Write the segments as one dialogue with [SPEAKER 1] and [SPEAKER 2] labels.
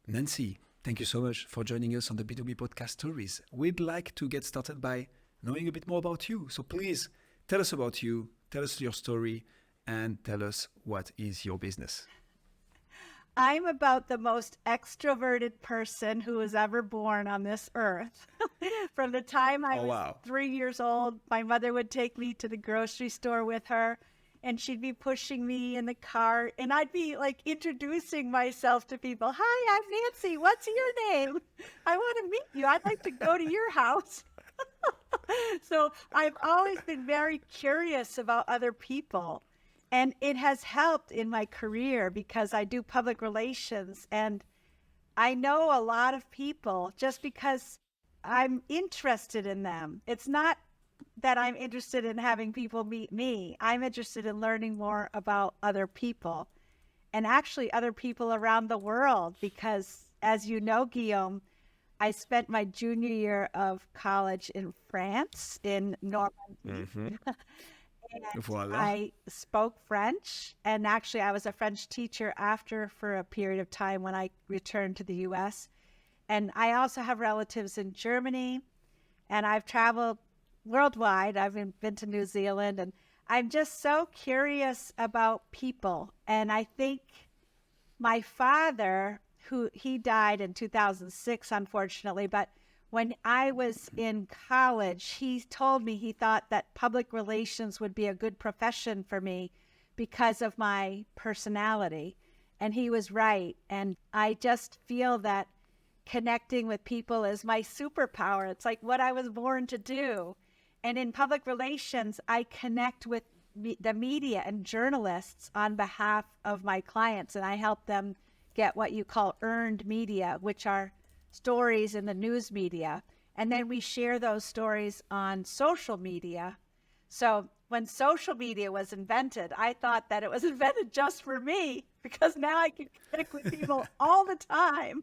[SPEAKER 1] Nancy, thank you so much for joining us on the B2B podcast stories. We'd like to get started by knowing a bit more about you. So please tell us about you, tell us your story, and tell us what is your business.
[SPEAKER 2] I'm about the most extroverted person who was ever born on this earth. From the time I was 3 years old, my mother would take me to the grocery store with her, and she'd be pushing me in the car, and I'd be like introducing myself to people. Hi, I'm Nancy. What's your name? I want to meet you. I'd like to go to your house. So I've always been very curious about other people. And it has helped in my career because I do public relations and I know a lot of people just because I'm interested in them. It's not that I'm interested in having people meet me. I'm interested in learning more about other people and actually other people around the world because, as you know, Guillaume, I spent my junior year of college in France, in Normandy. And
[SPEAKER 1] Voila.
[SPEAKER 2] I spoke French, and actually I was a French teacher after for a period of time when I returned to the US. And I also have relatives in Germany, and I've traveled worldwide. I've been to New Zealand, and I'm just so curious about people. And I think my father, he died in 2006, unfortunately, but when I was in college, he told me he thought that public relations would be a good profession for me because of my personality. And he was right. And I just feel that connecting with people is my superpower. It's like what I was born to do. And in public relations, I connect with the media and journalists on behalf of my clients. And I help them get what you call earned media, which are stories in the news media. And then we share those stories on social media. So when social media was invented, I thought that it was invented just for me because now I can connect with people all the time.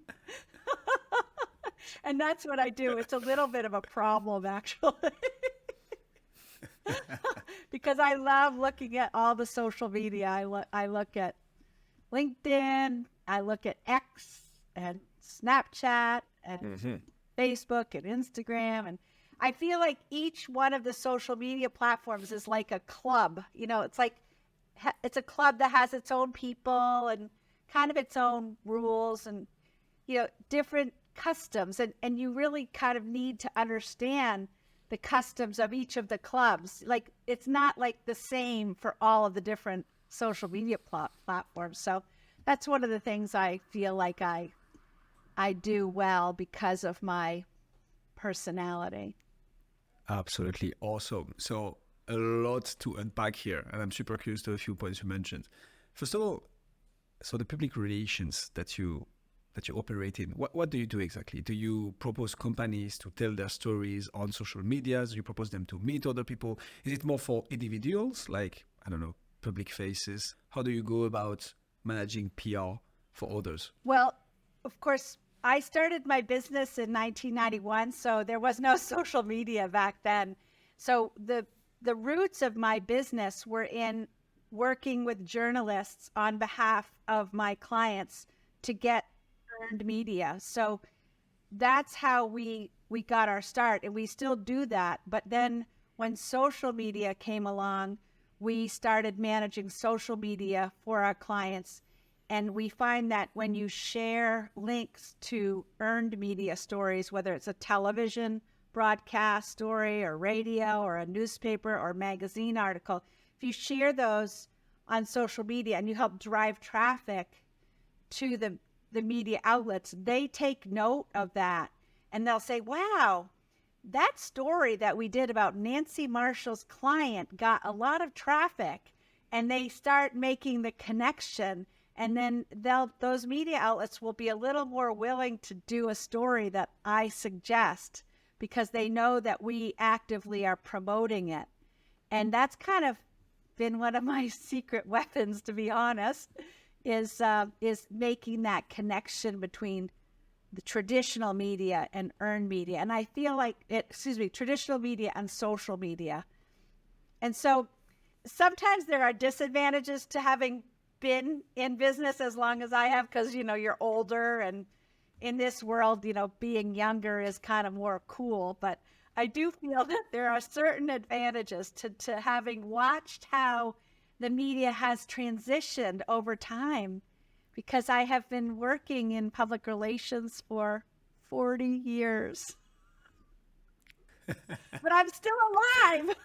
[SPEAKER 2] And that's what I do. It's a little bit of a problem, actually. Because I love looking at all the social media. I look at LinkedIn, I look at X and Snapchat and Facebook and Instagram. And I feel like each one of the social media platforms is like a club. You know, it's like, it's a club that has its own people and kind of its own rules and, you know, different customs. And you really kind of need to understand the customs of each of the clubs. Like, it's not like the same for all of the different social media platforms. So that's one of the things I feel like I do well because of my personality.
[SPEAKER 1] Absolutely awesome. So a lot to unpack here, and I'm super curious to a few points you mentioned. First of all, so the public relations that you operate in, what do you do exactly? Do you propose companies to tell their stories on social medias? Do you propose them to meet other people? Is it more for individuals, like, I don't know, public faces? How do you go about managing PR for others?
[SPEAKER 2] Well, of course, I started my business in 1991, so there was no social media back then. So the roots of my business were in working with journalists on behalf of my clients to get earned media. So that's how we got our start, and we still do that. But then when social media came along, we started managing social media for our clients. And we find that when you share links to earned media stories, whether it's a television broadcast story or radio or a newspaper or magazine article, if you share those on social media and you help drive traffic to the media outlets, they take note of that and they'll say, wow, that story that we did about Nancy Marshall's client got a lot of traffic, and they start making the connection. And then those media outlets will be a little more willing to do a story that I suggest because they know that we actively are promoting it. And that's kind of been one of my secret weapons, to be honest, is making that connection between the traditional media and earned media. And I feel like traditional media and social media. And so sometimes there are disadvantages to having been in business as long as I have, because, you know, you're older and in this world, being younger is kind of more cool, but I do feel that there are certain advantages to having watched how the media has transitioned over time, because I have been working in public relations for 40 years, but I'm still alive.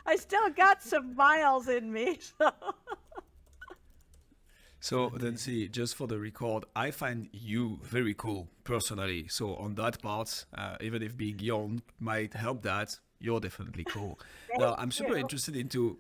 [SPEAKER 2] I still got some miles in me.
[SPEAKER 1] So then, see, just for the record, I find you very cool personally. So on that part, even if being young might help that, you're definitely cool. Now, I'm super
[SPEAKER 2] you.
[SPEAKER 1] interested into,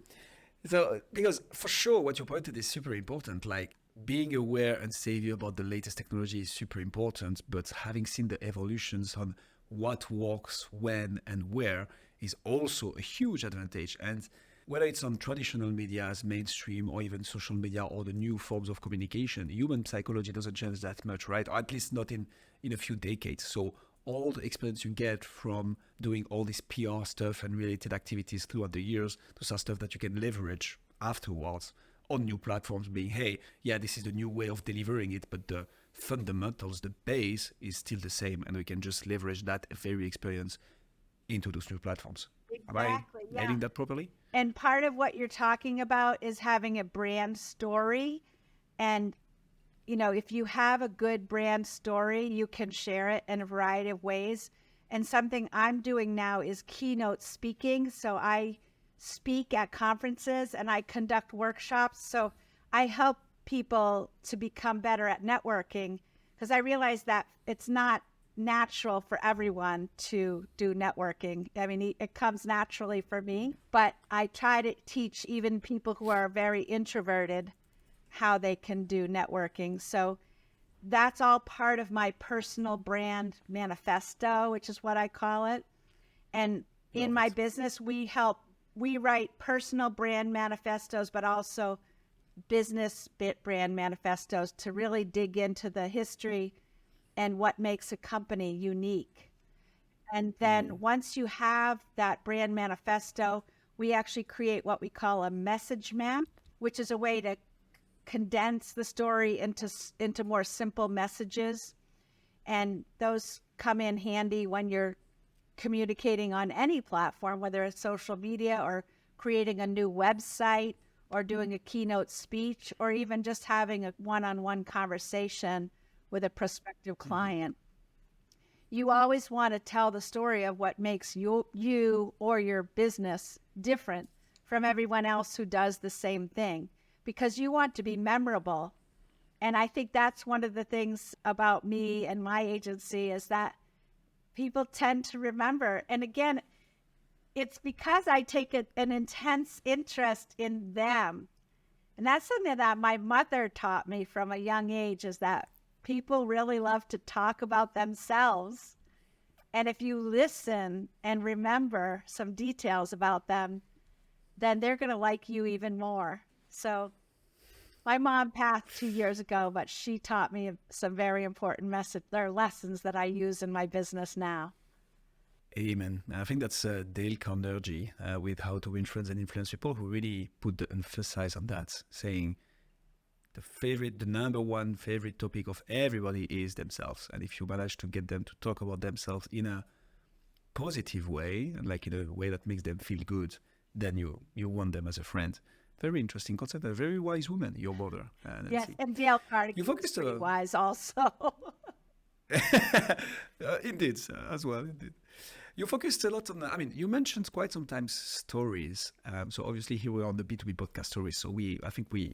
[SPEAKER 1] so because for sure what you pointed is super important. Like being aware and savvy about the latest technology is super important, but having seen the evolutions on what works when and where is also a huge advantage. And whether it's on traditional media as mainstream or even social media or the new forms of communication, human psychology doesn't change that much, right? Or at least not in a few decades. So all the experience you get from doing all this PR stuff and related activities throughout the years, those are stuff that you can leverage afterwards on new platforms, being, hey, yeah, this is the new way of delivering it, but the fundamentals, the base is still the same, and we can just leverage that very experience into those new platforms. Am I
[SPEAKER 2] Exactly. Yeah.
[SPEAKER 1] getting that properly?
[SPEAKER 2] And part of what you're talking about is having a brand story. And, if you have a good brand story, you can share it in a variety of ways. And something I'm doing now is keynote speaking. So I speak at conferences and I conduct workshops. So I help people to become better at networking, because I realize that it's not natural for everyone to do networking. I mean, it comes naturally for me, but I try to teach even people who are very introverted how they can do networking. So that's all part of my personal brand manifesto, which is what I call it. And in my business, we write personal brand manifestos, but also business brand manifestos to really dig into the history and what makes a company unique. And then once you have that brand manifesto, we actually create what we call a message map, which is a way to condense the story into more simple messages. And those come in handy when you're communicating on any platform, whether it's social media or creating a new website or doing a keynote speech or even just having a one-on-one conversation with a prospective client. You always want to tell the story of what makes you or your business different from everyone else who does the same thing, because you want to be memorable. And I think that's one of the things about me and my agency is that people tend to remember. And again, it's because I take an intense interest in them. And that's something that my mother taught me from a young age, is that people really love to talk about themselves. And if you listen and remember some details about them, then they're going to like you even more. So my mom passed 2 years ago, but she taught me some very important lessons that I use in my business now.
[SPEAKER 1] Amen. I think that's Dale Carnegie with How to Win Friends and Influence People, who really put the emphasis on that, saying the number one favorite topic of everybody is themselves. And if you manage to get them to talk about themselves in a positive way, and like in a way that makes them feel good, then you want them as a friend. Very interesting concept. A very wise woman, your mother.
[SPEAKER 2] Yes, and Dale Carnegie was pretty wise also.
[SPEAKER 1] Indeed, as well, indeed. You focused a lot on, you mentioned quite sometimes stories. So obviously here we are on the B2B podcast stories. So I think we're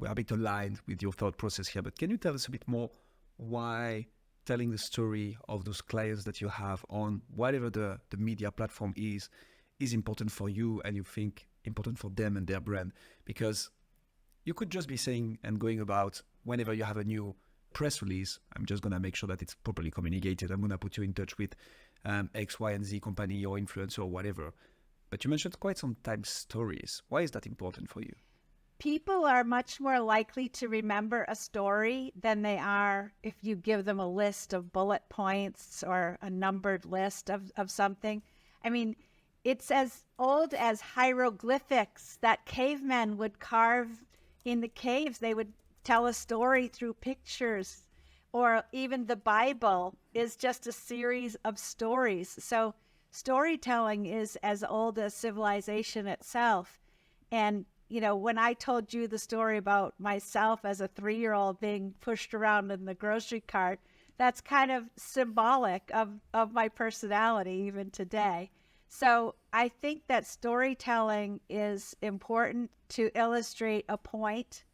[SPEAKER 1] a bit aligned with your thought process here. But can you tell us a bit more why telling the story of those clients that you have on whatever the media platform is important for you and you think important for them and their brand? Because you could just be saying and going about whenever you have a new press release, I'm just going to make sure that it's properly communicated. I'm going to put you in touch with X, Y, and Z company or influencer or whatever. But you mentioned quite sometimes stories. Why is that important for you?
[SPEAKER 2] People are much more likely to remember a story than they are if you give them a list of bullet points or a numbered list of something. I mean, it's as old as hieroglyphics that cavemen would carve in the caves. They would tell a story through pictures, or even the Bible is just a series of stories. So storytelling is as old as civilization itself. And, you know, when I told you the story about myself as a 3-year-old being pushed around in the grocery cart, that's kind of symbolic of my personality even today. So I think that storytelling is important to illustrate a point,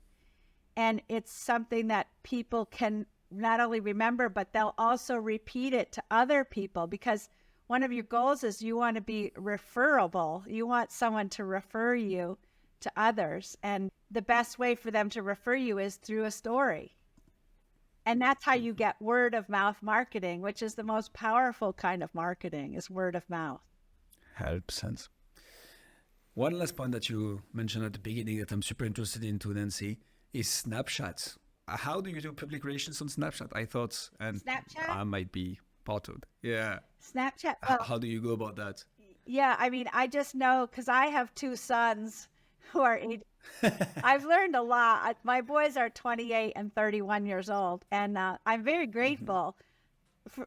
[SPEAKER 2] and it's something that people can not only remember, but they'll also repeat it to other people, because one of your goals is you want to be referable. You want someone to refer you to others. And the best way for them to refer you is through a story. And that's how you get word of mouth marketing, which is the most powerful kind of marketing, is word of mouth.
[SPEAKER 1] 100%. One last point that you mentioned at the beginning that I'm super interested into, Nancy, is Snapchat. How do you do public relations on Snapchat? I thought, and
[SPEAKER 2] Snapchat?
[SPEAKER 1] I might be part of it. Yeah.
[SPEAKER 2] Snapchat. Well,
[SPEAKER 1] How do you go about that?
[SPEAKER 2] yeah, I mean, I just know because I have 2 sons who are I've learned a lot. My boys are 28 and 31 years old, and I'm very grateful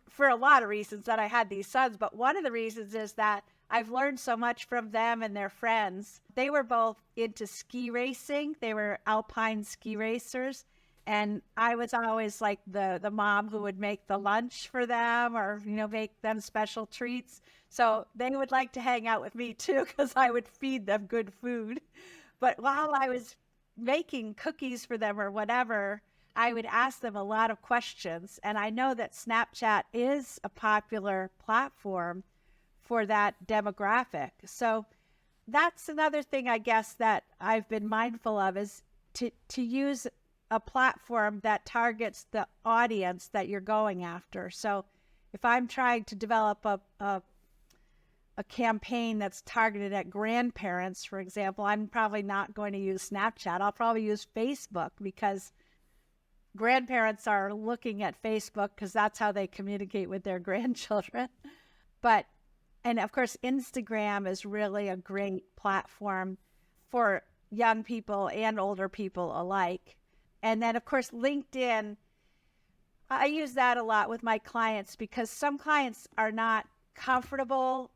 [SPEAKER 2] for a lot of reasons that I had these sons. But one of the reasons is that I've learned so much from them and their friends. They were both into ski racing. They were alpine ski racers. And I was always like the mom who would make the lunch for them, or, you know, make them special treats. So they would like to hang out with me too, because I would feed them good food. But while I was making cookies for them or whatever, I would ask them a lot of questions. And I know that Snapchat is a popular platform for that demographic. So that's another thing, I guess, that I've been mindful of, is to use a platform that targets the audience that you're going after. So if I'm trying to develop a campaign that's targeted at grandparents, for example, I'm probably not going to use Snapchat. I'll probably use Facebook, because grandparents are looking at Facebook because that's how they communicate with their grandchildren. And of course, Instagram is really a great platform for young people and older people alike. And then, of course, LinkedIn, I use that a lot with my clients, because some clients are not comfortable.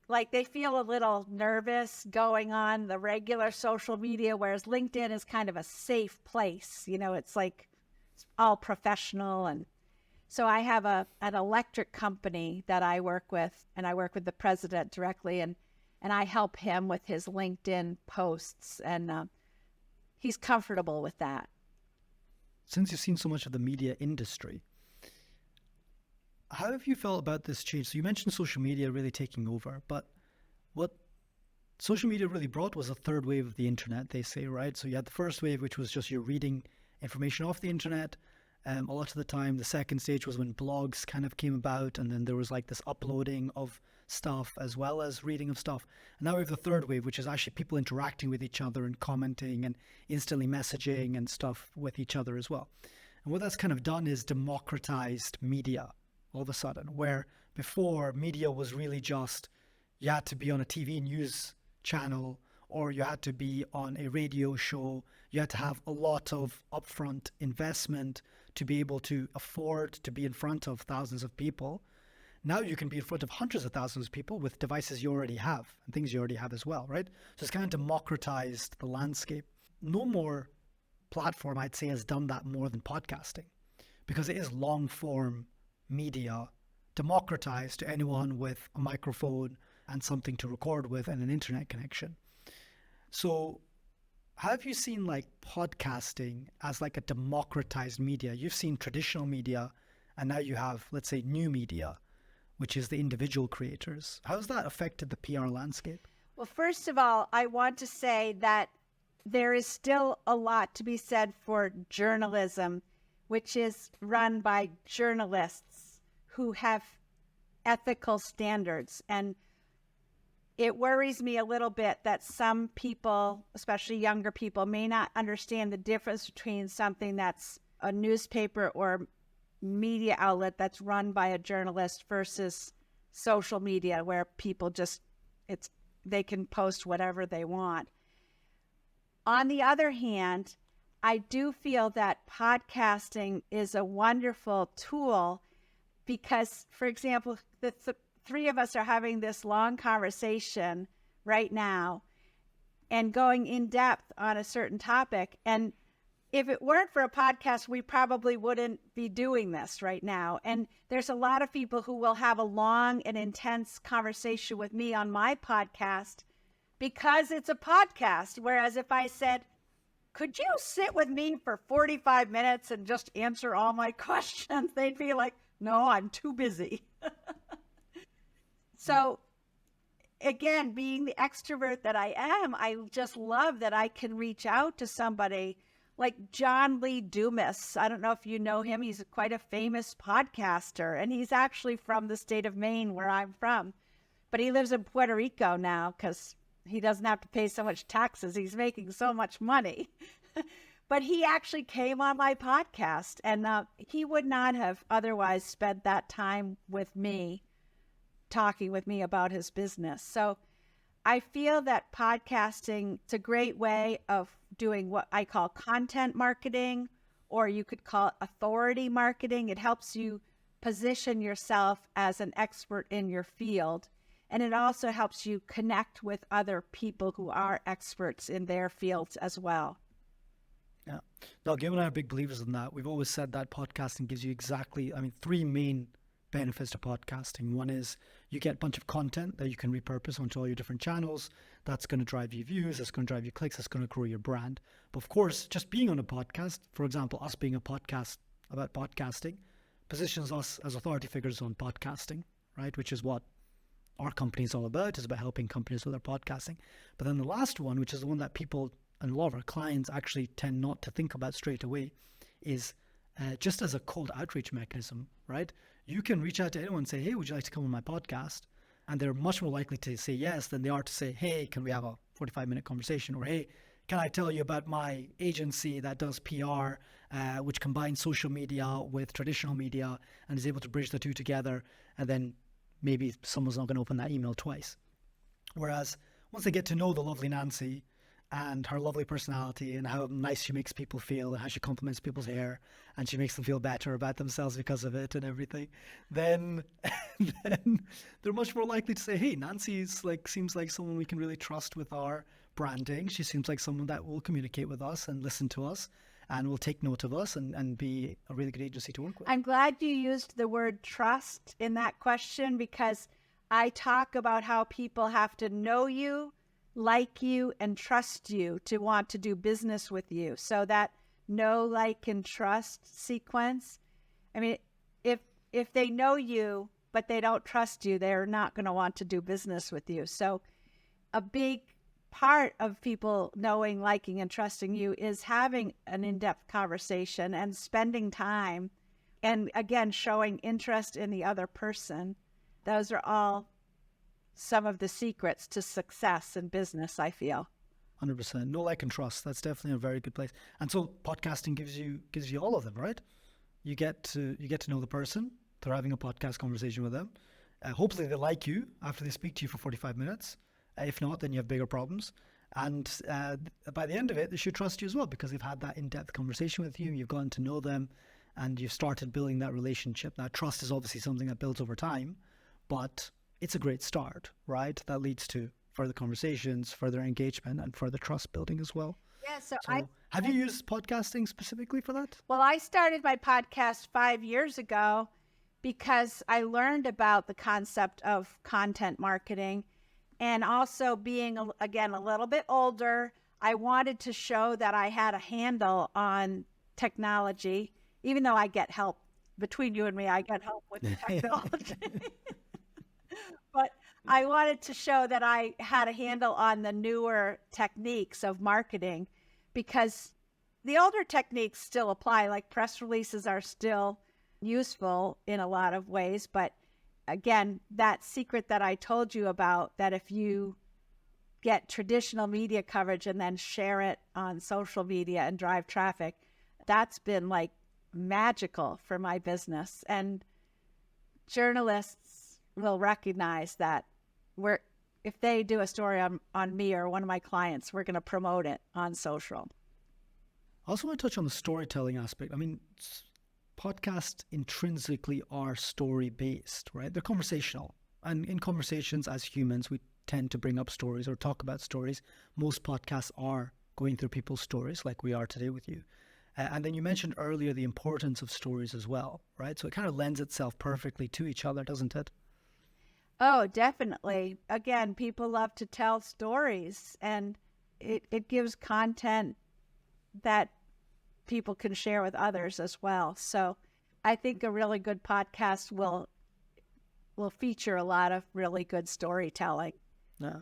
[SPEAKER 2] Like, they feel a little nervous going on the regular social media, whereas LinkedIn is kind of a safe place. You know, it's like it's all professional. And so I have an electric company that I work with, and I work with the president directly, and I help him with his LinkedIn posts, and he's comfortable with that.
[SPEAKER 3] Since you've seen so much of the media industry, how have you felt about this change? So you mentioned social media really taking over, but what social media really brought was a third wave of the internet, they say, right? So you had the first wave, which was just you're reading information off the internet. A lot of the time, the second stage was when blogs kind of came about, and then there was like this uploading of stuff as well as reading of stuff. And now we have the third wave, which is actually people interacting with each other and commenting and instantly messaging and stuff with each other as well. And what that's kind of done is democratized media all of a sudden, where before media was really just you had to be on a TV news channel, or you had to be on a radio show. You had to have a lot of upfront investment to be able to afford to be in front of thousands of people. Now you can be in front of hundreds of thousands of people with devices you already have and things you already have as well, right? So it's kind of democratized the landscape. No more platform, I'd say, has done that more than podcasting, because it is long form media democratized to anyone with a microphone and something to record with and an internet connection. So have you seen like podcasting as like a democratized media? You've seen traditional media, and now you have, let's say, new media, which is the individual creators. How has that affected the PR landscape?
[SPEAKER 2] Well, first of all, I want to say that there is still a lot to be said for journalism, which is run by journalists who have ethical standards. And it worries me a little bit that some people, especially younger people, may not understand the difference between something that's a newspaper or media outlet that's run by a journalist versus social media, where people just, they can post whatever they want. On the other hand, I do feel that podcasting is a wonderful tool because, for example, the three of us are having this long conversation right now and going in depth on a certain topic. And if it weren't for a podcast, we probably wouldn't be doing this right now. And there's a lot of people who will have a long and intense conversation with me on my podcast because it's a podcast. Whereas if I said, could you sit with me for 45 minutes and just answer all my questions? They'd be like, no, I'm too busy. So again, being the extrovert that I am, I just love that I can reach out to somebody like John Lee Dumas. I don't know if you know him. He's quite a famous podcaster, and he's actually from the state of Maine, where I'm from. But he lives in Puerto Rico now because he doesn't have to pay so much taxes. He's making so much money. But he actually came on my podcast, and he would not have otherwise spent that time with me, talking with me about his business. So I feel that podcasting is a great way of doing what I call content marketing, or you could call it authority marketing. It helps you position yourself as an expert in your field. And it also helps you connect with other people who are experts in their fields as well.
[SPEAKER 3] Yeah. No, Gil and I are big believers in that. We've always said that podcasting gives you three main benefits to podcasting. One is you get a bunch of content that you can repurpose onto all your different channels. That's going to drive you views. That's going to drive you clicks. That's going to grow your brand. But of course, just being on a podcast, for example, us being a podcast about podcasting, positions us as authority figures on podcasting, right? Which is what our company is all about, is about helping companies with their podcasting. But then the last one, which is the one that people and a lot of our clients actually tend not to think about straight away, is just as a cold outreach mechanism, right? You can reach out to anyone and say, hey, would you like to come on my podcast? And they're much more likely to say yes than they are to say, hey, can we have a 45-minute conversation? Or, hey, can I tell you about my agency that does PR, which combines social media with traditional media and is able to bridge the two together? And then maybe someone's not going to open that email twice. Whereas once they get to know the lovely Nancy and her lovely personality and how nice she makes people feel and how she compliments people's hair and she makes them feel better about themselves because of it and everything, then they're much more likely to say, hey, Nancy's seems like someone we can really trust with our branding. She seems like someone that will communicate with us and listen to us and will take note of us and be a really good agency to work with.
[SPEAKER 2] I'm glad you used the word trust in that question, because I talk about how people have to know you, like you, and trust you to want to do business with you. So that know, like, and trust sequence, I mean, if they know you but they don't trust you, they're not going to want to do business with you. So a big part of people knowing, liking, and trusting you is having an in-depth conversation and spending time, and again, showing interest in the other person. Those are all some of the secrets to success in business, I feel.
[SPEAKER 3] 100%. Know, like, and trust. That's definitely a very good place. And so podcasting gives you all of them, right? You get to know the person through having a podcast conversation with them. Hopefully they like you after they speak to you for 45 minutes. If not, then you have bigger problems. And by the end of it, they should trust you as well, because they've had that in-depth conversation with you. You've gotten to know them and you've started building that relationship. Now, trust is obviously something that builds over time, but it's a great start, right? That leads to further conversations, further engagement, and further trust building as well.
[SPEAKER 2] Yeah, so
[SPEAKER 3] have you used podcasting specifically for that?
[SPEAKER 2] Well, I started my podcast 5 years ago because I learned about the concept of content marketing, and also being, again, a little bit older, I wanted to show that I had a handle on technology, even though I get help. Between you and me, I get help with technology. But I wanted to show that I had a handle on the newer techniques of marketing, because the older techniques still apply. Like, press releases are still useful in a lot of ways. But again, that secret that I told you about, that if you get traditional media coverage and then share it on social media and drive traffic, that's been like magical for my business. And journalists will recognize that if they do a story on me or one of my clients, we're going to promote it on social.
[SPEAKER 3] I also want to touch on the storytelling aspect. I mean, podcasts intrinsically are story-based, right? They're conversational. And in conversations as humans, we tend to bring up stories or talk about stories. Most podcasts are going through people's stories like we are today with you. And then you mentioned earlier the importance of stories as well, right? So it kind of lends itself perfectly to each other, doesn't it?
[SPEAKER 2] Oh, definitely. Again, people love to tell stories, and it gives content that people can share with others as well. So I think a really good podcast will feature a lot of really good storytelling.
[SPEAKER 3] Yeah.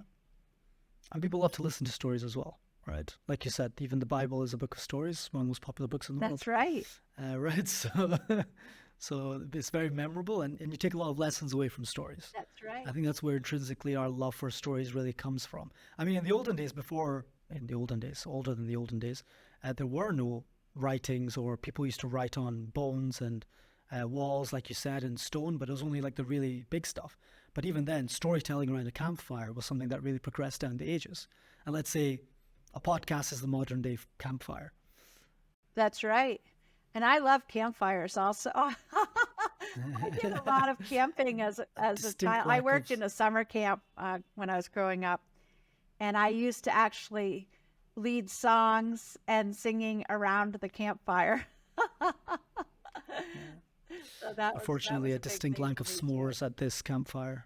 [SPEAKER 3] And people love to listen to stories as well, right? Like you said, even the Bible is a book of stories, one of the most popular books in the world.
[SPEAKER 2] That's right.
[SPEAKER 3] Right? So it's very memorable, and you take a lot of lessons away from stories.
[SPEAKER 2] That's right.
[SPEAKER 3] I think that's where intrinsically our love for stories really comes from. I mean, in the olden days, older than the olden days, there were no writings, or people used to write on bones and walls, like you said, and stone, but it was only like the really big stuff. But even then, storytelling around a campfire was something that really progressed down the ages. And let's say a podcast is the modern day campfire.
[SPEAKER 2] That's right. And I love campfires also. I did a lot of camping as a child. I worked in a summer camp when I was growing up, and I used to actually lead songs and singing around the campfire. So
[SPEAKER 3] Unfortunately,
[SPEAKER 2] that
[SPEAKER 3] a distinct lack of s'mores at this campfire.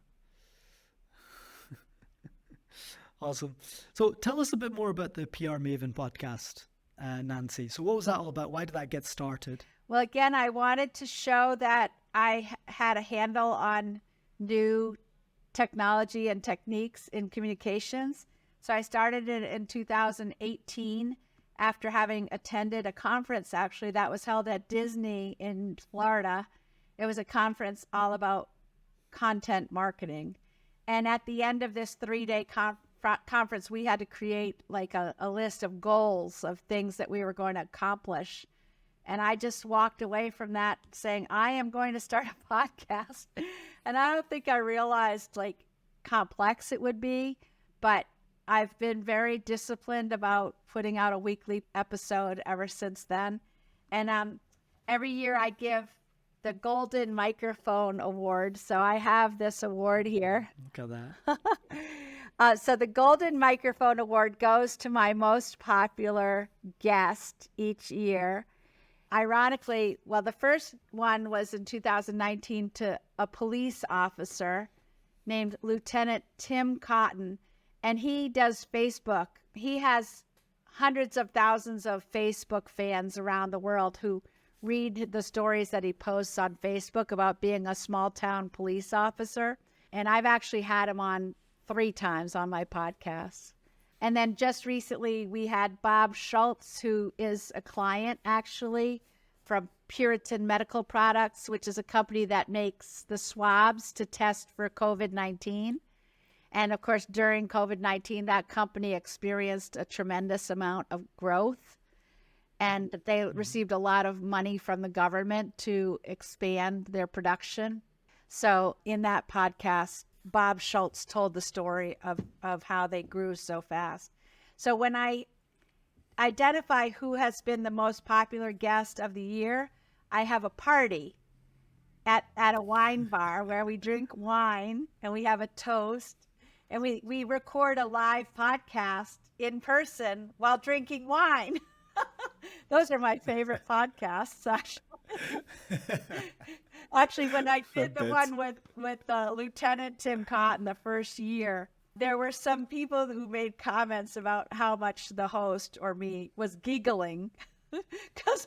[SPEAKER 3] Awesome. So tell us a bit more about the PR Maven podcast, Nancy. So what was that all about? Why did that get started?
[SPEAKER 2] Well, again, I wanted to show that I had a handle on new technology and techniques in communications. So I started it in 2018 after having attended a conference, actually, that was held at Disney in Florida. It was a conference all about content marketing. And at the end of this 3-day conference, we had to create like a list of goals of things that we were going to accomplish. And I just walked away from that saying, I am going to start a podcast. And I don't think I realized like complex it would be, but I've been very disciplined about putting out a weekly episode ever since then. And every year I give the Golden Microphone Award. So I have this award here.
[SPEAKER 3] Look at that.
[SPEAKER 2] So the Golden Microphone Award goes to my most popular guest each year. Ironically, well, the first one was in 2019 to a police officer named Lieutenant Tim Cotton. And he does Facebook. He has hundreds of thousands of Facebook fans around the world who read the stories that he posts on Facebook about being a small town police officer. And I've actually had him on 3 times on my podcast. And then just recently we had Bob Schultz, who is a client actually from Puritan Medical Products, which is a company that makes the swabs to test for COVID-19. And of course, during COVID-19, that company experienced a tremendous amount of growth, and they received a lot of money from the government to expand their production. So in that podcast, Bob Schultz told the story of how they grew so fast. So when I identify who has been the most popular guest of the year, I have a party at a wine bar where we drink wine and we have a toast. And we record a live podcast in person while drinking wine. Those are my favorite podcasts, actually. Actually, when I did the one with Lieutenant Tim Cotton the first year, there were some people who made comments about how much the host or me was giggling because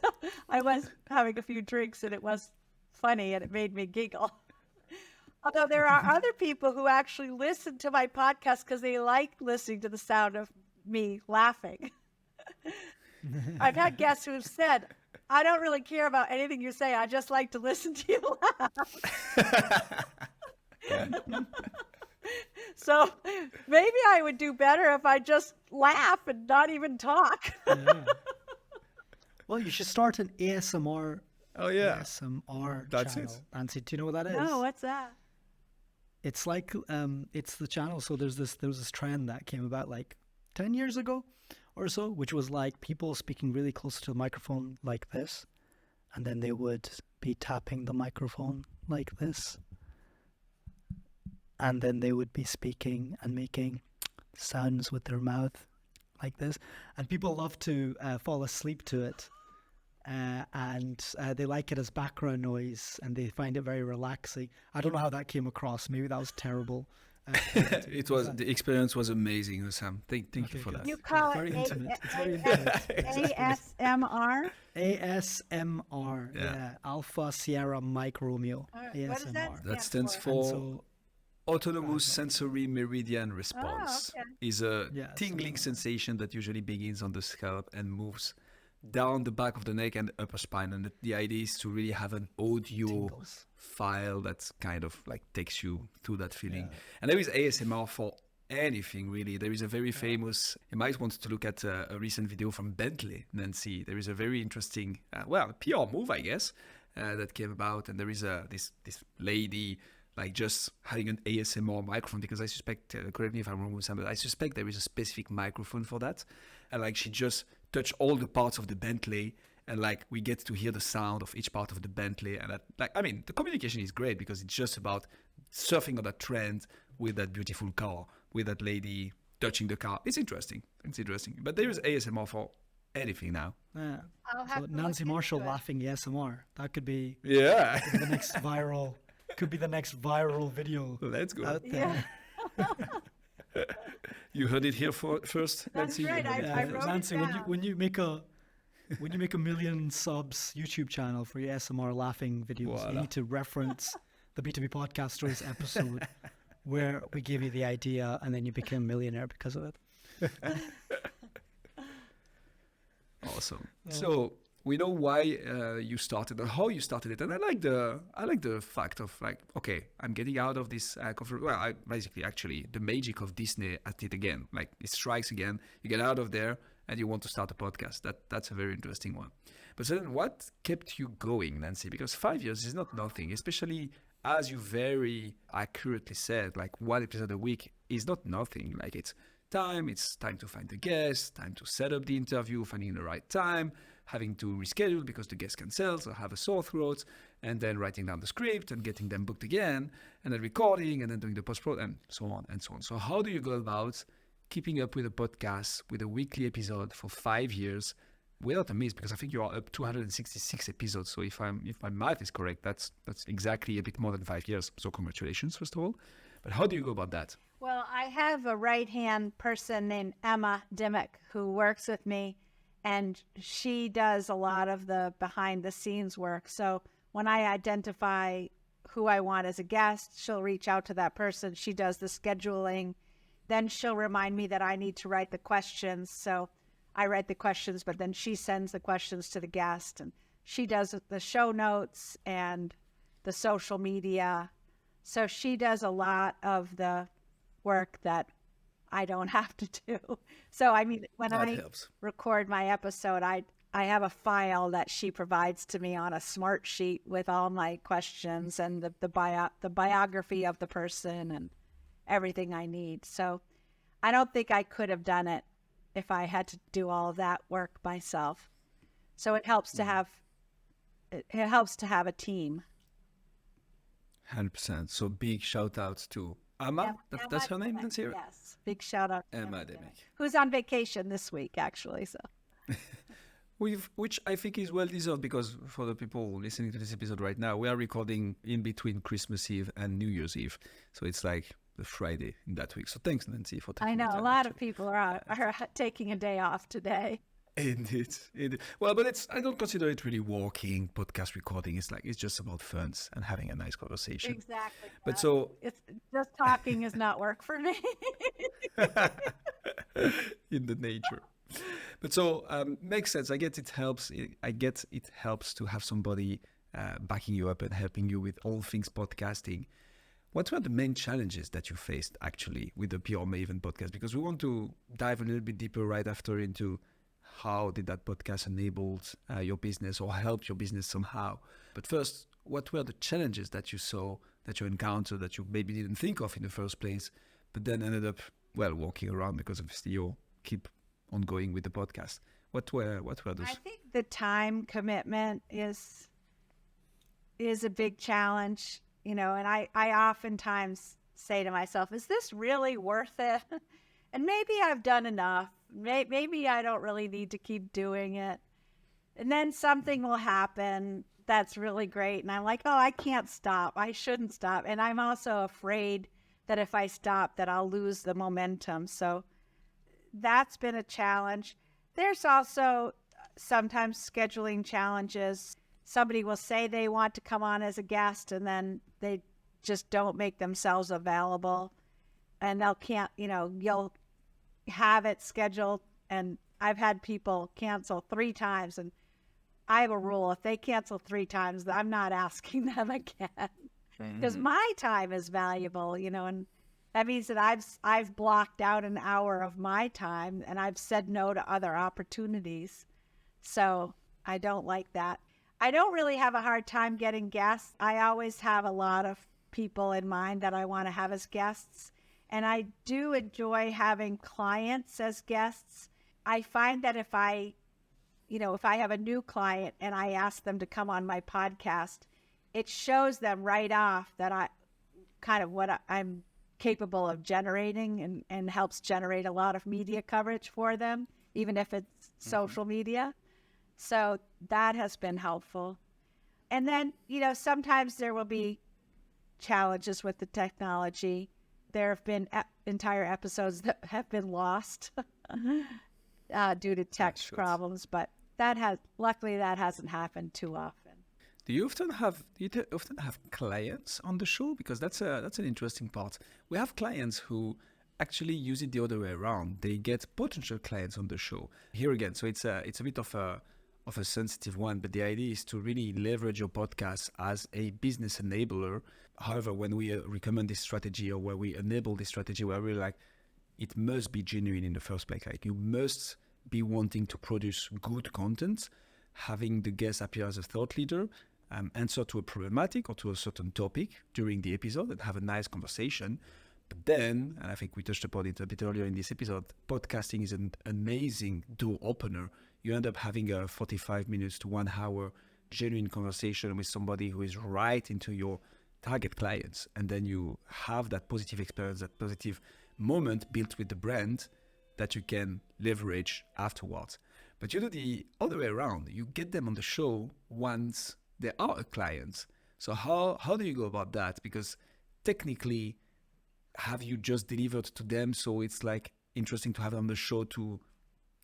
[SPEAKER 2] I was having a few drinks and it was funny and it made me giggle. Although there are other people who actually listen to my podcast because they like listening to the sound of me laughing. I've had guests who have said, I don't really care about anything you say. I just like to listen to you laugh. So maybe I would do better if I just laugh and not even talk.
[SPEAKER 3] Yeah. Well, you should start an ASMR.
[SPEAKER 1] Oh, yeah.
[SPEAKER 3] ASMR
[SPEAKER 1] That's
[SPEAKER 3] channel.
[SPEAKER 1] it.
[SPEAKER 3] Nancy, do you know what that is?
[SPEAKER 2] No, what's that?
[SPEAKER 3] It's like it's the channel. So there was this trend that came about like 10 years ago, or so, which was like people speaking really close to the microphone like this, and then they would be tapping the microphone like this, and then they would be speaking and making sounds with their mouth like this, and people love to fall asleep to it, and they like it as background noise, and they find it very relaxing. I don't know how that came across. Maybe that was terrible.
[SPEAKER 1] The experience was amazing, Sam. Thank you for that.
[SPEAKER 2] You call
[SPEAKER 3] very
[SPEAKER 2] it
[SPEAKER 3] intimate. It's very intimate.
[SPEAKER 2] ASMR?
[SPEAKER 3] ASMR, yeah. Alpha Sierra Mike Romeo.
[SPEAKER 2] What
[SPEAKER 3] ASMR.
[SPEAKER 2] does that
[SPEAKER 1] That stands
[SPEAKER 3] And
[SPEAKER 1] for
[SPEAKER 3] so,
[SPEAKER 1] Autonomous Sensory Meridian Response.
[SPEAKER 2] okay.
[SPEAKER 1] Is a
[SPEAKER 3] Yeah,
[SPEAKER 1] tingling
[SPEAKER 3] so-
[SPEAKER 1] sensation that usually begins on the scalp and moves down the back of the neck and the upper spine. And the idea is to really have an audio
[SPEAKER 3] tingles.
[SPEAKER 1] file that kind of like takes you through that feeling. And there is ASMR for anything, really. There is a very famous, you might want to look at a recent video from Bentley, Nancy. There is a very interesting, PR move, I guess, that came about. And there is this lady like just having an ASMR microphone, because I suspect, correct me if I'm wrong with something, I suspect there is a specific microphone for that. And like she just touched all the parts of the Bentley, and like we get to hear the sound of each part of the Bentley. And that, like, I mean, the communication is great because it's just about surfing on that trend with that beautiful car, with that lady touching the car. It's interesting. But there is ASMR for anything now.
[SPEAKER 3] Yeah.
[SPEAKER 2] I'll have
[SPEAKER 3] So
[SPEAKER 2] to
[SPEAKER 3] Nancy
[SPEAKER 2] look
[SPEAKER 3] Marshall
[SPEAKER 2] into it.
[SPEAKER 3] laughing ASMR. That could be
[SPEAKER 1] Yeah.
[SPEAKER 3] the next viral. Could be the next viral video
[SPEAKER 1] Let's go.
[SPEAKER 3] out there.
[SPEAKER 1] You heard it here first,
[SPEAKER 2] That's
[SPEAKER 1] Nancy.
[SPEAKER 2] right,
[SPEAKER 1] You heard it
[SPEAKER 2] I
[SPEAKER 1] here
[SPEAKER 2] wrote
[SPEAKER 1] first.
[SPEAKER 2] it
[SPEAKER 3] Nancy,
[SPEAKER 2] down.
[SPEAKER 3] when you make a million subs YouTube channel for your ASMR laughing videos, you
[SPEAKER 1] Voila.
[SPEAKER 3] need to reference the B2B Podcast Stories episode where we gave you the idea and then you became a millionaire because of it.
[SPEAKER 1] Awesome. So we know why you started and how you started it, and I like the fact of like, okay, I'm getting out of this comfort. Well, I basically actually the magic of Disney at it again. Like it strikes again. You get out of there and you want to start a podcast. That's a very interesting one. But so then, what kept you going, Nancy? Because 5 years is not nothing, especially as you very accurately said. Like one episode a week is not nothing. Like it's time to find the guest, time to set up the interview, finding the right time, having to reschedule because the guest cancels or have a sore throat, and then writing down the script and getting them booked again, and then recording and then doing the post-pro and so on and so on. So how do you go about keeping up with a podcast with a weekly episode for 5 years without a miss? Because I think you are up 266 episodes. So if my math is correct, that's exactly a bit more than 5 years. So congratulations, first of all. But how do you go about that?
[SPEAKER 2] Well, I have a right-hand person named Emma Dimmock who works with me, and she does a lot of the behind-the-scenes work. So when I identify who I want as a guest, she'll reach out to that person. She does the scheduling. Then she'll remind me that I need to write the questions. So I write the questions, but then she sends the questions to the guest, and she does the show notes and the social media. So she does a lot of the work that I don't have to do. So, I mean, when
[SPEAKER 1] That
[SPEAKER 2] I
[SPEAKER 1] helps.
[SPEAKER 2] record my episode, I have a file that she provides to me on a smart sheet with all my questions and the biography of the person and everything I need. So I don't think I could have done it if I had to do all of that work myself. So it helps to have a team.
[SPEAKER 1] 100%. So big shout out to Emma. That's her name,
[SPEAKER 2] Dimmock,
[SPEAKER 1] Nancy?
[SPEAKER 2] yes. Big shout out to
[SPEAKER 1] Emma
[SPEAKER 2] Dimmock,
[SPEAKER 1] Dimmock.
[SPEAKER 2] who's on vacation this week, actually. So
[SPEAKER 1] Which I think is well deserved, because for the people listening to this episode right now, we are recording in between Christmas Eve and New Year's Eve. So it's like the Friday in that week. So thanks, Nancy, for taking
[SPEAKER 2] I know
[SPEAKER 1] the
[SPEAKER 2] a
[SPEAKER 1] time,
[SPEAKER 2] lot of
[SPEAKER 1] actually.
[SPEAKER 2] people are taking a day off today.
[SPEAKER 1] Indeed. Well, but I don't consider it really working, podcast recording. It's just about fun and having a nice conversation.
[SPEAKER 2] Exactly.
[SPEAKER 1] But so
[SPEAKER 2] It's just talking is not work for me.
[SPEAKER 1] in the nature. But so makes sense. I get it helps. I get it helps to have somebody backing you up and helping you with all things podcasting. What were the main challenges that you faced actually with the PR Maven podcast? Because we want to dive a little bit deeper right after into how did that podcast enabled your business or helped your business somehow. But first, what were the challenges that you saw, that you encountered, that you maybe didn't think of in the first place, but then ended up, well, walking around because obviously you keep ongoing with the podcast? What were those?
[SPEAKER 2] I think the time commitment is a big challenge, and I oftentimes say to myself, is this really worth it? And maybe I've done enough. Maybe I don't really need to keep doing it. And then something will happen that's really great. And I'm like, oh, I can't stop. I shouldn't stop. And I'm also afraid that if I stop, that I'll lose the momentum. So that's been a challenge. There's also sometimes scheduling challenges. Somebody will say they want to come on as a guest and then they just don't make themselves available. And you'll have it scheduled. And I've had people cancel 3 times. And I have a rule. If they cancel 3 times, I'm not asking them again. Because my time is valuable, and that means that I've blocked out an hour of my time and I've said no to other opportunities. So I don't like that. I don't really have a hard time getting guests. I always have a lot of people in mind that I want to have as guests. And I do enjoy having clients as guests. I find that if I have a new client and I ask them to come on my podcast, it shows them right off that I'm capable of generating and helps generate a lot of media coverage for them, even if it's social media. So that has been helpful. And then, sometimes there will be challenges with the technology. There have been entire episodes that have been lost due to tech problems, but luckily that hasn't happened too often.
[SPEAKER 1] Do you often have clients on the show? Because that's an interesting part. We have clients who actually use it the other way around. They get potential clients on the show. Here again, so it's a bit of a sensitive one, but the idea is to really leverage your podcast as a business enabler. However, when we recommend this strategy or where we enable this strategy, we're really like, it must be genuine in the first place. Like, you must be wanting to produce good content, having the guest appear as a thought leader, answer to a problematic or to a certain topic during the episode and have a nice conversation. But then, and I think we touched upon it a bit earlier in this episode, podcasting is an amazing door opener. You end up having a 45 minutes to 1 hour genuine conversation with somebody who is right into your target clients. And then you have that positive experience, that positive moment built with the brand that you can leverage afterwards. But you do the other way around. You get them on the show once they are a client. So how do you go about that? Because technically, have you just delivered to them? So it's like interesting to have them on the show to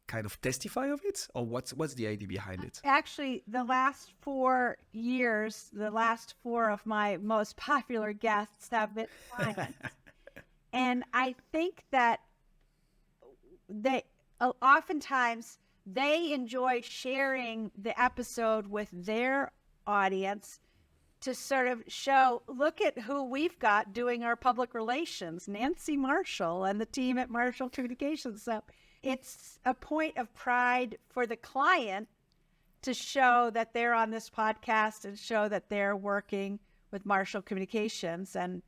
[SPEAKER 1] kind of testify of it? Or what's the idea behind it?
[SPEAKER 2] Actually, the last 4 years, the last 4 of my most popular guests have been clients. And I think that they oftentimes they enjoy sharing the episode with their audience to sort of show, look at who we've got doing our public relations, Nancy Marshall and the team at Marshall Communications. So it's a point of pride for the client to show that they're on this podcast and show that they're working with Marshall Communications. And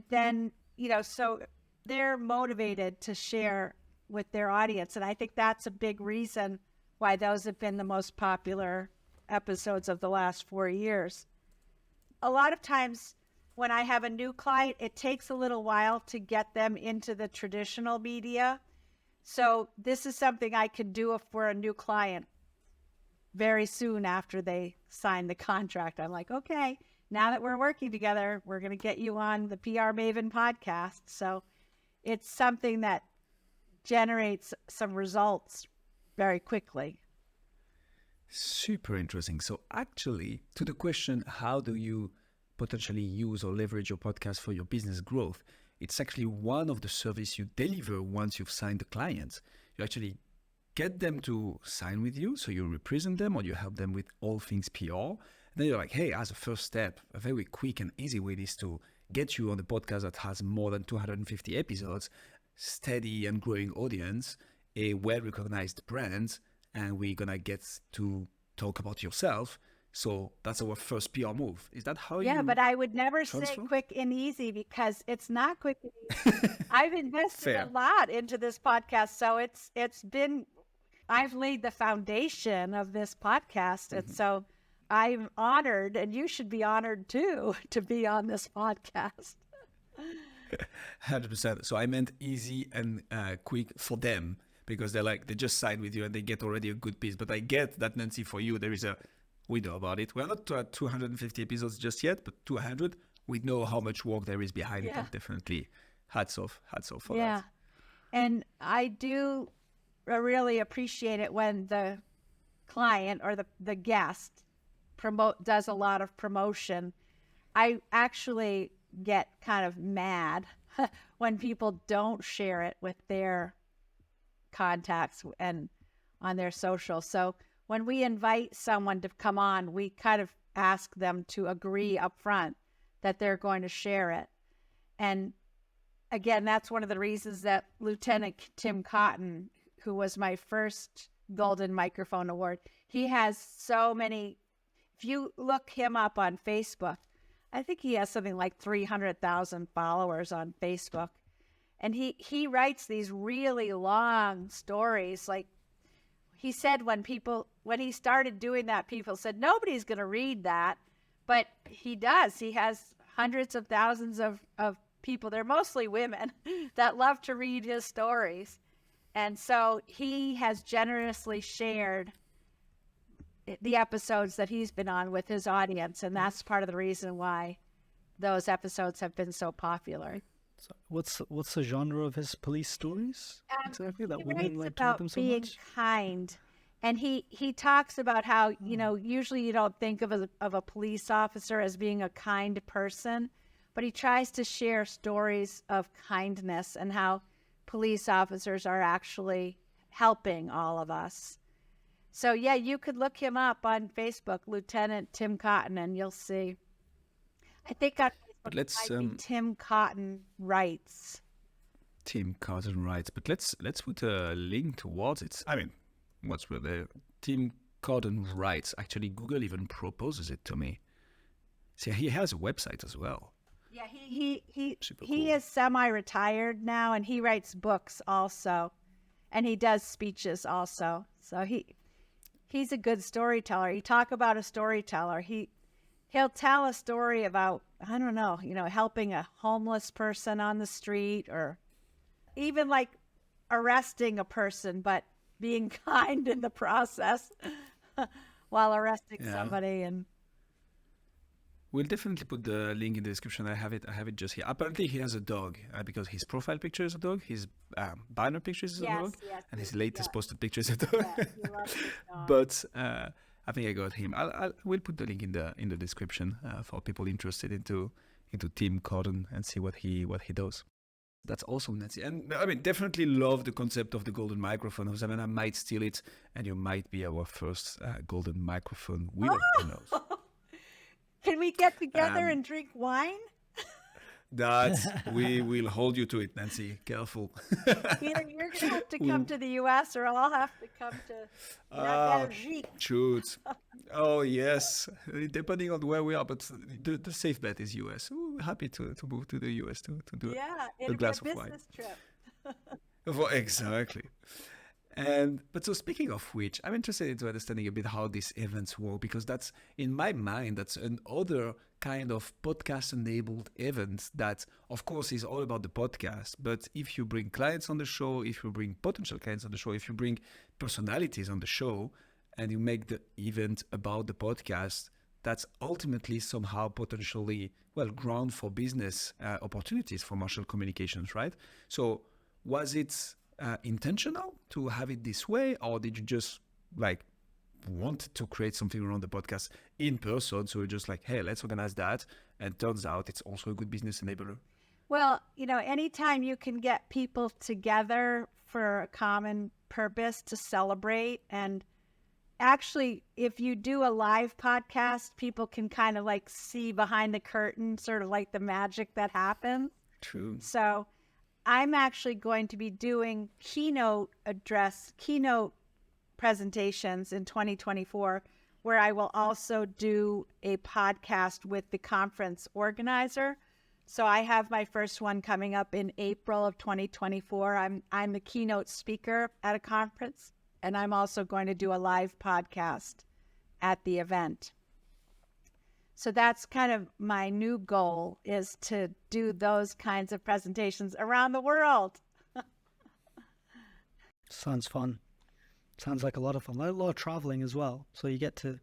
[SPEAKER 2] then, so they're motivated to share with their audience. And I think that's a big reason why those have been the most popular episodes of the last 4 years. A lot of times when I have a new client, it takes a little while to get them into the traditional media. So this is something I can do for a new client very soon after they sign the contract. I'm like, okay, now that we're working together, we're going to get you on the PR Maven podcast. So it's something that generates some results very quickly.
[SPEAKER 1] Super interesting. So actually, to the question, how do you potentially use or leverage your podcast for your business growth? It's actually one of the services you deliver once you've signed the client. You actually get them to sign with you, so you represent them or you help them with all things PR. And then you're like, hey, as a first step, a very quick and easy way is to get you on the podcast that has more than 250 episodes, steady and growing audience, a well-recognized brand, and we're going to get to talk about yourself So that's our first PR move. Is that how
[SPEAKER 2] Yeah,
[SPEAKER 1] you
[SPEAKER 2] but I would never say
[SPEAKER 1] transfer?
[SPEAKER 2] quick and easy because it's not quick and easy. I've invested a
[SPEAKER 1] Fair.
[SPEAKER 2] lot into this podcast, so it's been I've laid the foundation of this podcast, and so I'm honored, and you should be honored too to be on this podcast.
[SPEAKER 1] 100%. So I meant easy and quick for them because they just sign with you and they get already a good piece. But I get that, Nancy, for you, we know about it. We're not at 250 episodes just yet, but 200, we know how much work there is behind it.
[SPEAKER 2] Yeah.
[SPEAKER 1] And definitely hats off for
[SPEAKER 2] Yeah,
[SPEAKER 1] that.
[SPEAKER 2] and I do really appreciate it when the client or the guest does a lot of promotion. I actually get kind of mad when people don't share it with their contacts and on their social. So when we invite someone to come on, we kind of ask them to agree up front that they're going to share it. And again, that's one of the reasons that Lieutenant Tim Cotton, who was my first Golden Microphone Award, he has so many. If you look him up on Facebook, I think he has something like 300,000 followers on Facebook. And he writes these really long stories. Like he said when he started doing that, people said, nobody's going to read that. But he does. He has hundreds of thousands of people. They're mostly women that love to read his stories. And so he has generously shared the episodes that he's been on with his audience. And that's part of the reason why those episodes have been so popular.
[SPEAKER 3] So what's the genre of his police stories exactly that
[SPEAKER 2] He
[SPEAKER 3] women
[SPEAKER 2] writes
[SPEAKER 3] like to read them
[SPEAKER 2] about
[SPEAKER 3] so
[SPEAKER 2] being
[SPEAKER 3] much?
[SPEAKER 2] kind. And he talks about how, usually you don't think of a police officer as being a kind person, but he tries to share stories of kindness and how police officers are actually helping all of us. So yeah, you could look him up on Facebook, Lieutenant Tim Cotton, and you'll see. I think on
[SPEAKER 1] But
[SPEAKER 2] Facebook
[SPEAKER 1] let's
[SPEAKER 2] it might be Tim Cotton Writes.
[SPEAKER 1] Tim Cotton writes, but let's put a link towards it. I mean, what's with the Tim Cotton writes? Actually, Google even proposes it to me. See, he has a website as well.
[SPEAKER 2] Yeah, he
[SPEAKER 1] Super cool.
[SPEAKER 2] is semi-retired now, and he writes books also, and he does speeches also. So he's a good storyteller. You talk about a storyteller. He'll tell a story about, I don't know, helping a homeless person on the street, or even like arresting a person, but being kind in the process while arresting somebody. And
[SPEAKER 1] We'll definitely put the link in the description. I have it just here. Apparently, he has a dog because his profile picture is a dog. His banner picture is a dog, and his latest posted picture is a dog.
[SPEAKER 2] yeah, he loves his dog.
[SPEAKER 1] But I think I got him. We'll put the link in the description for people interested into Tim Cotton and see what he does. That's awesome, Nancy. And I mean, definitely love the concept of the golden microphone. I mean, I might steal it, and you might be our first golden microphone winner. Who knows?
[SPEAKER 2] Can we get together and drink wine?
[SPEAKER 1] That we will hold you to it, Nancy. Careful.
[SPEAKER 2] Either you're going to have to come to the U.S. or I'll have to come to Belgique.
[SPEAKER 1] Shoot. Oh, yes. Depending on where we are, but the safe bet is U.S. We're happy to move to the U.S. to do a glass of wine.
[SPEAKER 2] Business trip.
[SPEAKER 1] Exactly. But so speaking of which, I'm interested into understanding a bit how these events work, because that's, in my mind, that's another kind of podcast-enabled event that, of course, is all about the podcast. But if you bring clients on the show, if you bring potential clients on the show, if you bring personalities on the show, and you make the event about the podcast, that's ultimately somehow potentially, ground for business opportunities for Marshall Communications, right? So was it intentional to have it this way, or did you just want to create something around the podcast in person? So you're just like, hey, let's organize that. And turns out it's also a good business enabler.
[SPEAKER 2] Well, anytime you can get people together for a common purpose to celebrate, and actually, if you do a live podcast, people can kind of see behind the curtain, sort of like the magic that happens.
[SPEAKER 1] True.
[SPEAKER 2] So I'm actually going to be doing keynote presentations in 2024 where I will also do a podcast with the conference organizer. So I have my first one coming up in April of 2024. I'm the keynote speaker at a conference, and I'm also going to do a live podcast at the event. So that's kind of my new goal, is to do those kinds of presentations around the world.
[SPEAKER 3] Sounds fun. Sounds like a lot of fun. A lot of traveling as well. So you get to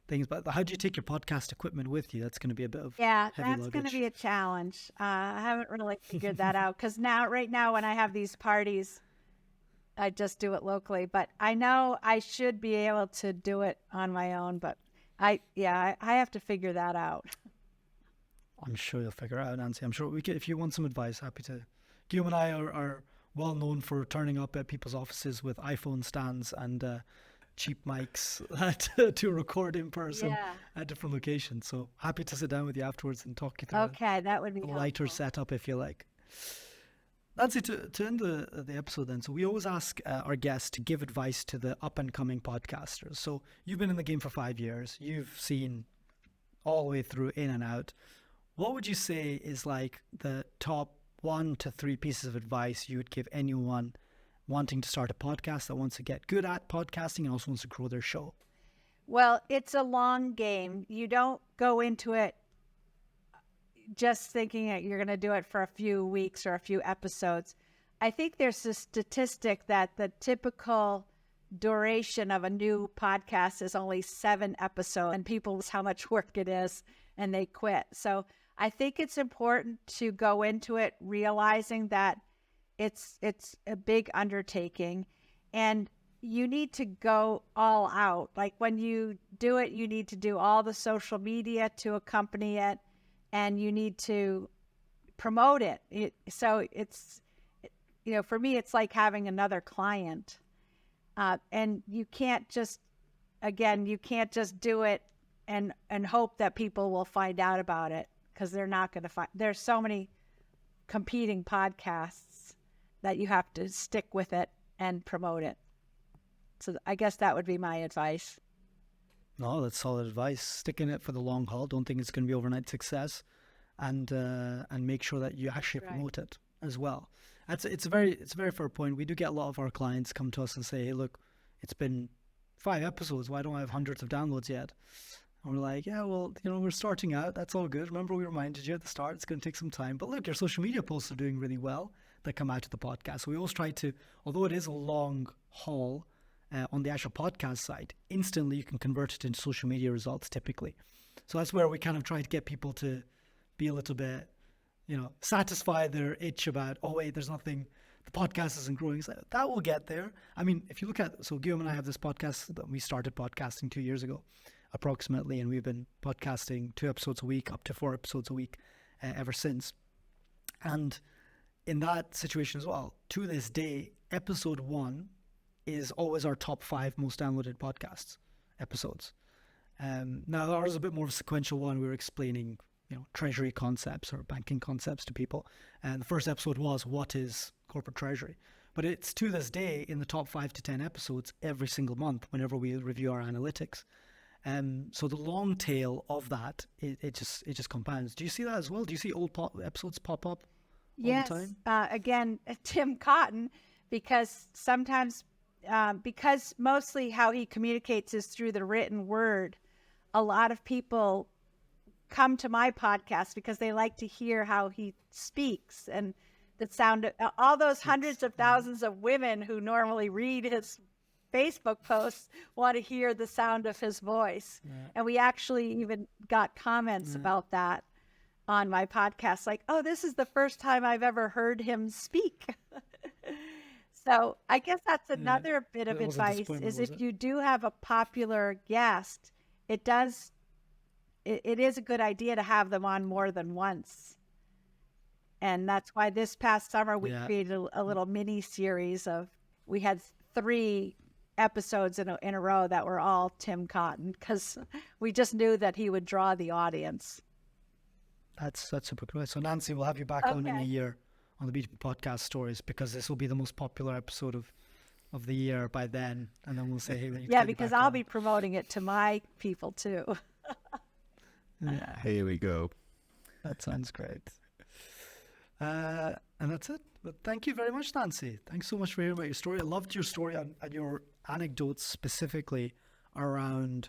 [SPEAKER 3] things. But how do you take your podcast equipment with you? That's going to be a bit of
[SPEAKER 2] Yeah,
[SPEAKER 3] heavy
[SPEAKER 2] that's
[SPEAKER 3] luggage.
[SPEAKER 2] going to be a challenge. I haven't really figured that out, because right now when I have these parties, I just do it locally. But I know I should be able to do it on my own. But I have to figure that out.
[SPEAKER 3] I'm sure you'll figure it out, Nancy. I'm sure we could, if you want some advice, happy to. Guillaume and I are well known for turning up at people's offices with iPhone stands and cheap mics to record in person at different locations. So happy to sit down with you afterwards and talk you through
[SPEAKER 2] Okay, that would be
[SPEAKER 3] a lighter
[SPEAKER 2] helpful.
[SPEAKER 3] setup if you like. Nancy, to end the episode then, so we always ask our guests to give advice to the up-and-coming podcasters. So you've been in the game for 5 years. You've seen all the way through, in and out. What would you say is like the top 1 to 3 pieces of advice you would give anyone wanting to start a podcast, that wants to get good at podcasting and also wants to grow their show?
[SPEAKER 2] Well, it's a long game. You don't go into it just thinking that you're going to do it for a few weeks or a few episodes. I think there's a statistic that the typical duration of a new podcast is only 7 episodes, and people how much work it is and they quit. So I think it's important to go into it realizing that it's a big undertaking, and you need to go all out. Like when you do it, you need to do all the social media to accompany it, and you need to promote it. So it's, for me, it's like having another client. And you can't just do it and hope that people will find out about it, because they're not going to find. There's so many competing podcasts that you have to stick with it and promote it. So I guess that would be my advice.
[SPEAKER 3] No, that's solid advice. Stick in it for the long haul. Don't think it's going to be overnight success, and make sure that you actually promote it as well. It's a very fair point. We do get a lot of our clients come to us and say, "Hey, look, it's been 5 episodes. Why don't I have hundreds of downloads yet?" And we're like, "Yeah, well, we're starting out. That's all good. Remember, we reminded you at the start. It's going to take some time. But look, your social media posts are doing really well that come out of the podcast." So we always try to, although it is a long haul. On the actual podcast side, instantly you can convert it into social media results typically. So that's where we kind of try to get people to be a little bit, satisfy their itch about, oh wait, there's nothing, the podcast isn't growing. So that will get there. I mean, if you look at, so Guillaume and I have this podcast that we started podcasting 2 years ago, approximately, and we've been podcasting 2 episodes a week, up to 4 episodes a week ever since. And in that situation as well, to this day, episode 1 is always our top 5 most downloaded podcasts episodes. Now ours is a bit more of a sequential one. We were explaining, treasury concepts or banking concepts to people. And the first episode was, what is corporate treasury? But it's to this day in the top 5 to 10 episodes every single month whenever we review our analytics. So the long tail of that, it just compounds. Do you see that as well? Do you see old episodes pop up all the time?
[SPEAKER 2] Again, Tim Cotton, because sometimes because mostly how he communicates is through the written word. A lot of people come to my podcast because they like to hear how he speaks, and the sound of all those hundreds of thousands of women who normally read his Facebook posts want to hear the sound of his voice. And we actually even got comments about that on my podcast, like, oh, this is the first time I've ever heard him speak. So I guess that's another bit of advice, is if you do have a popular guest, it is a good idea to have them on more than once. And that's why this past summer we created a little mini series we had 3 episodes in a row that were all Tim Cotton, because we just knew that he would draw the audience.
[SPEAKER 3] That's super cool. So Nancy, we'll have you back on in a year on the B2B Podcast Stories, because this will be the most popular episode of of the year by then, and then we'll say, hey,
[SPEAKER 2] Yeah, because I'll be promoting it to my people too.
[SPEAKER 3] Yeah,
[SPEAKER 1] Here we go.
[SPEAKER 3] that sounds great. And that's it. But thank you very much, Nancy. Thanks so much for hearing about your story. I loved your story and your anecdotes specifically around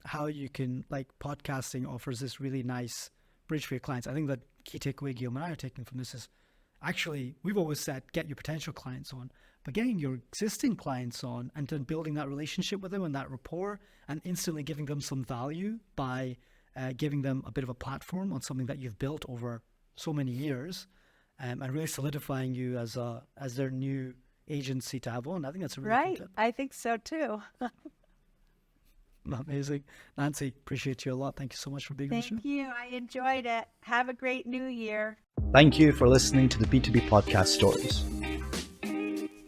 [SPEAKER 3] how you can, like, podcasting offers this really nice bridge for your clients. I think that key takeaway Guillaume and I are taking from this is actually, we've always said get your potential clients on, but getting your existing clients on and then building that relationship with them and that rapport and instantly giving them some value by giving them a bit of a platform on something that you've built over so many years, and really solidifying you as their new agency to have on. I think that's a really
[SPEAKER 2] Right.
[SPEAKER 3] good tip.
[SPEAKER 2] I think so too.
[SPEAKER 3] Amazing. Nancy, appreciate you a lot. Thank you so much for being on the show.
[SPEAKER 2] Thank you. I enjoyed it. Have a great new year.
[SPEAKER 4] Thank you for listening to the B2B Podcast Stories.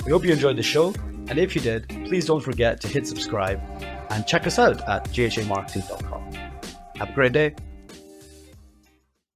[SPEAKER 4] We hope you enjoyed the show, and if you did, please don't forget to hit subscribe and check us out at ghamarketing.com. Have a great day.